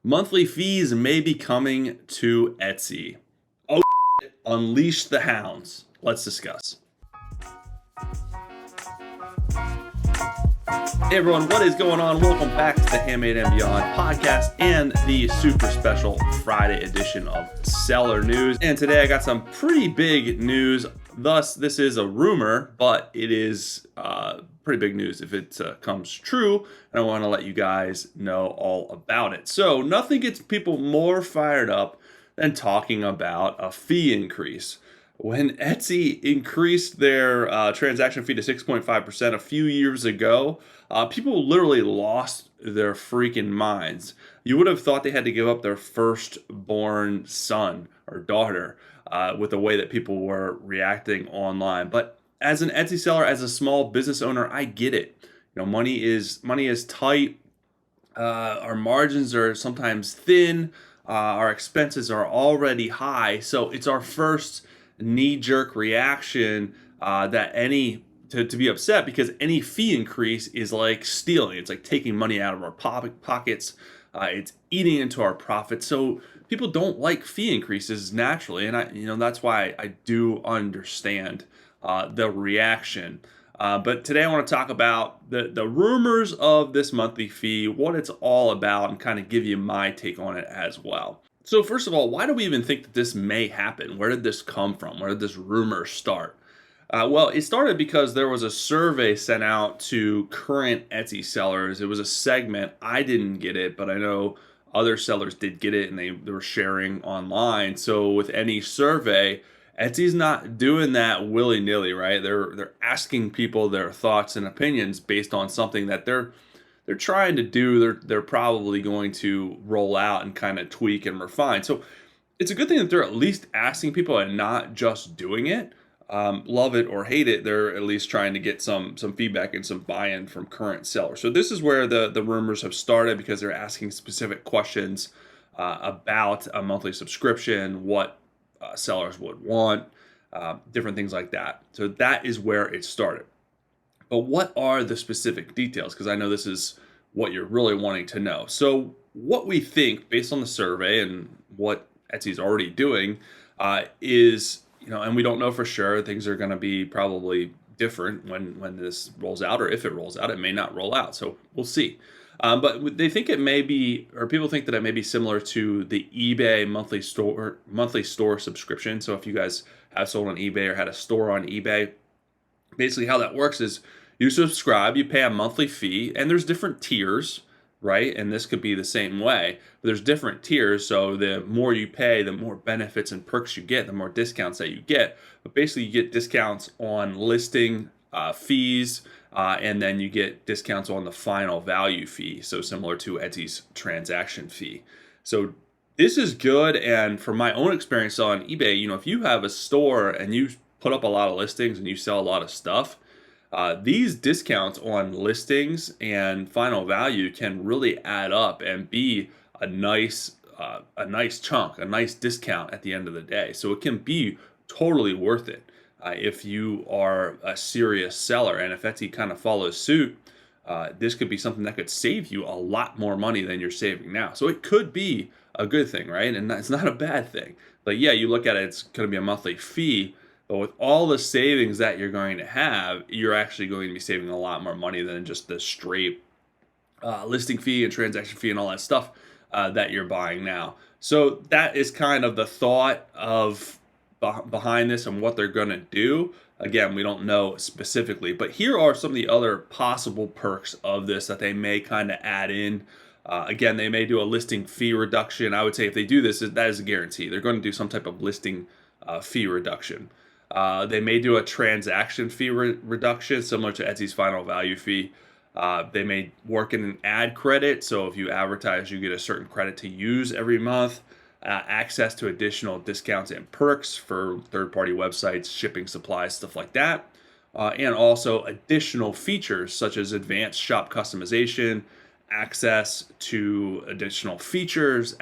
Monthly fees may be coming to Etsy. Oh, unleash the hounds. Let's discuss. Hey everyone, what is going on? Welcome back to the Handmade and Beyond podcast and the super special Friday edition of Seller News. And today I got some pretty big news. Thus, this is a rumor, but it is pretty big news if it comes true. And I want to let you guys know all about it. So nothing gets people more fired up than talking about a fee increase. When Etsy increased their transaction fee to 6.5% a few years ago, people literally lost their freaking minds. You would have thought they had to give up their firstborn son or daughter with the way that people were reacting online. But as an Etsy seller, as a small business owner, I get it. You know, money is tight. Our margins are sometimes thin. Our expenses are already high. So it's our first knee-jerk reaction to be upset, because any fee increase is like stealing. It's like taking money out of our pockets. It's eating into our profits. So people don't like fee increases naturally, and that's why I do understand the reaction. But today I want to talk about the rumors of this monthly fee, what it's all about, and kind of give you my take on it as well. So first of all, why do we even think that this may happen? Where did this come from? Where did this rumor start? Well, it started because there was a survey sent out to current Etsy sellers. It was a segment. I didn't get it, but I know other sellers did get it, and they were sharing online. So with any survey, Etsy's not doing that willy-nilly, right? They're asking people their thoughts and opinions based on something that they're trying to do. They're probably going to roll out and kind of tweak and refine. So it's a good thing that they're at least asking people and not just doing it. Love it or hate it, they're at least trying to get some feedback and some buy-in from current sellers. So this is where the rumors have started, because they're asking specific questions about a monthly subscription, what sellers would want, different things like that. So that is where it started. But what are the specific details? Because I know this is what you're really wanting to know. So what we think, based on the survey and what Etsy's already doing, is, and we don't know for sure, things are going to be probably different when this rolls out, or if it rolls out. It may not roll out, so we'll see. But they think it may be, or people think that it may be similar to the eBay monthly store subscription. So if you guys have sold on eBay or had a store on eBay, basically how that works is you subscribe, you pay a monthly fee, and there's different tiers, right? And this could be the same way, but there's different tiers. So the more you pay, the more benefits and perks you get, the more discounts that you get. But basically you get discounts on listing fees, and then you get discounts on the final value fee. So similar to Etsy's transaction fee. So this is good. And from my own experience on eBay, if you have a store and you put up a lot of listings and you sell a lot of stuff, these discounts on listings and final value can really add up and be a nice chunk, a nice discount at the end of the day. So it can be totally worth it if you are a serious seller. And if Etsy kind of follows suit, this could be something that could save you a lot more money than you're saving now. So it could be a good thing, right? And it's not a bad thing. But yeah, you look at it, it's going to be a monthly fee. But with all the savings that you're going to have, you're actually going to be saving a lot more money than just the straight listing fee and transaction fee and all that stuff that you're buying now. So that is kind of the thought of behind this and what they're going to do. Again, we don't know specifically, but here are some of the other possible perks of this that they may kind of add in. Again, they may do a listing fee reduction. I would say if they do this, that is a guarantee. They're going to do some type of listing fee reduction. They may do a transaction fee reduction similar to Etsy's final value fee. They may work in an ad credit. So if you advertise, you get a certain credit to use every month. Access to additional discounts and perks for third-party websites, shipping supplies, stuff like that. And also additional features such as advanced shop customization, access to additional features,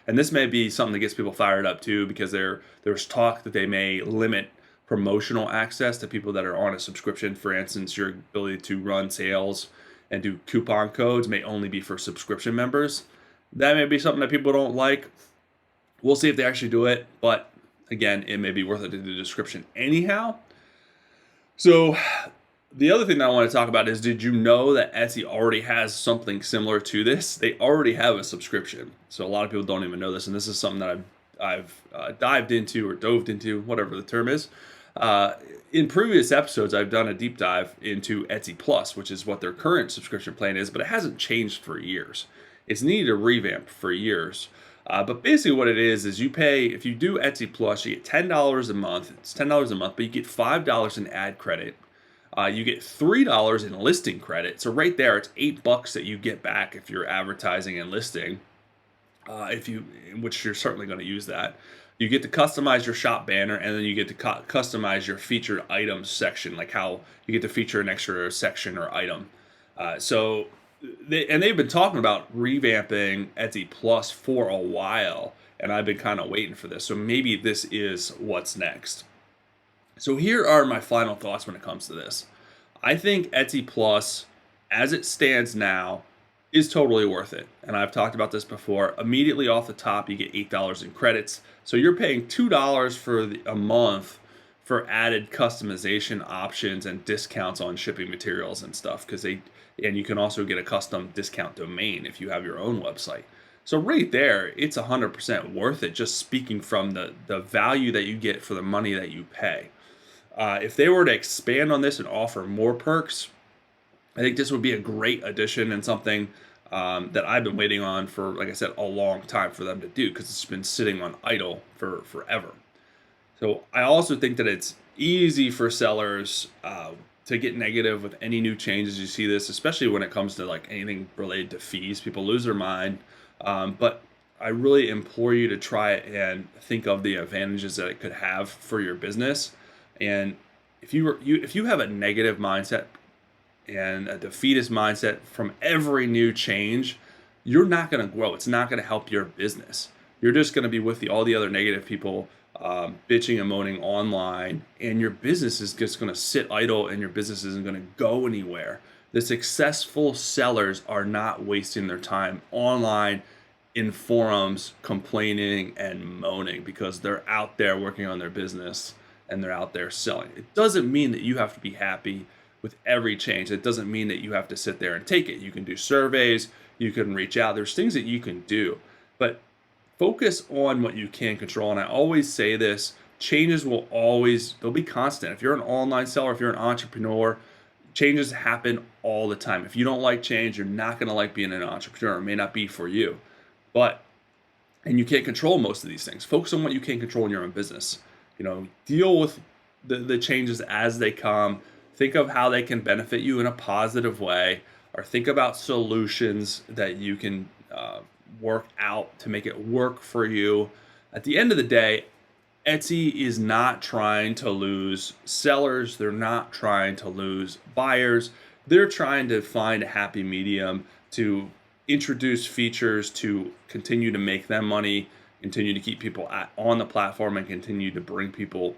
and this may be something that gets people fired up too, because there's talk that they may limit promotional access to people that are on a subscription. For instance, your ability to run sales and do coupon codes may only be for subscription members. That may be something that people don't like. We'll see if they actually do it. But again, it may be worth it in the description anyhow. So the other thing that I want to talk about is, did you know that Etsy already has something similar to this? They already have a subscription. So a lot of people don't even know this, and this is something that I've dived into or dove into, whatever the term is. In previous episodes, I've done a deep dive into Etsy Plus, which is what their current subscription plan is, but it hasn't changed for years. It's needed a revamp for years. But basically what it is you pay, if you do Etsy Plus, you get $10 a month. It's $10 a month, but you get $5 in ad credit. You get $3 in listing credit. So right there, it's $8 that you get back if you're advertising and listing. Which you're certainly going to use that. You get to customize your shop banner, and then you get to customize your featured items section, like how you get to feature an extra section or item. They've been talking about revamping Etsy Plus for a while, and I've been kind of waiting for this. So maybe this is what's next. So here are my final thoughts when it comes to this. I think Etsy Plus, as it stands now, is totally worth it. And I've talked about this before. Immediately off the top, you get $8 in credits. So you're paying $2 for a month for added customization options and discounts on shipping materials and stuff. And you can also get a custom discount domain if you have your own website. So right there, it's 100% worth it, just speaking from the value that you get for the money that you pay. If they were to expand on this and offer more perks, I think this would be a great addition and something that I've been waiting on for, like I said, a long time for them to do, because it's been sitting on idle for forever. So I also think that it's easy for sellers to get negative with any new changes. You see this, especially when it comes to like anything related to fees. People lose their mind. But I really implore you to try and think of the advantages that it could have for your business. And if you have a negative mindset and a defeatist mindset from every new change, you're not going to grow. It's not going to help your business. You're just going to be with all the other negative people bitching and moaning online, and your business is just going to sit idle, and your business isn't going to go anywhere. The successful sellers are not wasting their time online in forums complaining and moaning, because they're out there working on their business and they're out there selling. It doesn't mean that you have to be happy with every change. It doesn't mean that you have to sit there and take it. You can do surveys, you can reach out. There's things that you can do, but focus on what you can control. And I always say this, changes they'll be constant. If you're an online seller, if you're an entrepreneur, changes happen all the time. If you don't like change, you're not going to like being an entrepreneur. It may not be for you, and you can't control most of these things. Focus on what you can control in your own business. Deal with the changes as they come. Think of how they can benefit you in a positive way, or think about solutions that you can work out to make it work for you. At the end of the day, Etsy is not trying to lose sellers. They're not trying to lose buyers. They're trying to find a happy medium to introduce features to continue to make them money, continue to keep people on the platform, and continue to bring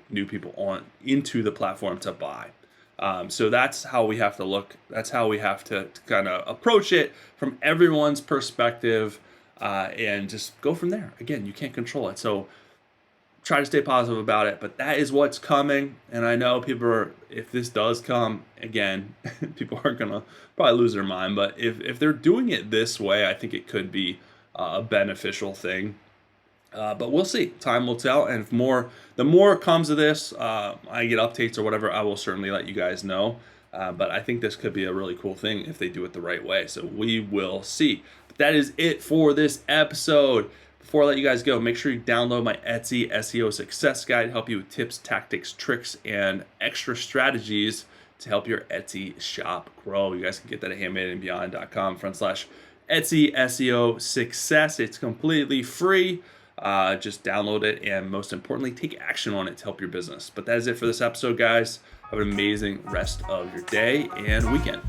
new people into the platform to buy. So that's how we have to look. That's how we have to kind of approach it from everyone's perspective, and just go from there. Again, you can't control it. So try to stay positive about it, but that is what's coming. And I know if this does come again, people are going to probably lose their mind, but if they're doing it this way, I think it could be a beneficial thing. But we'll see. Time will tell. And the more comes of this, I get updates or whatever, I will certainly let you guys know. But I think this could be a really cool thing if they do it the right way. So we will see. But that is it for this episode. Before I let you guys go, make sure you download my Etsy SEO Success Guide to help you with tips, tactics, tricks, and extra strategies to help your Etsy shop grow. You guys can get that at handmadeandbeyond.com/Etsy SEO Success. It's completely free. Just download it, and most importantly, take action on it to help your business. But that is it for this episode, guys. Have an amazing rest of your day and weekend.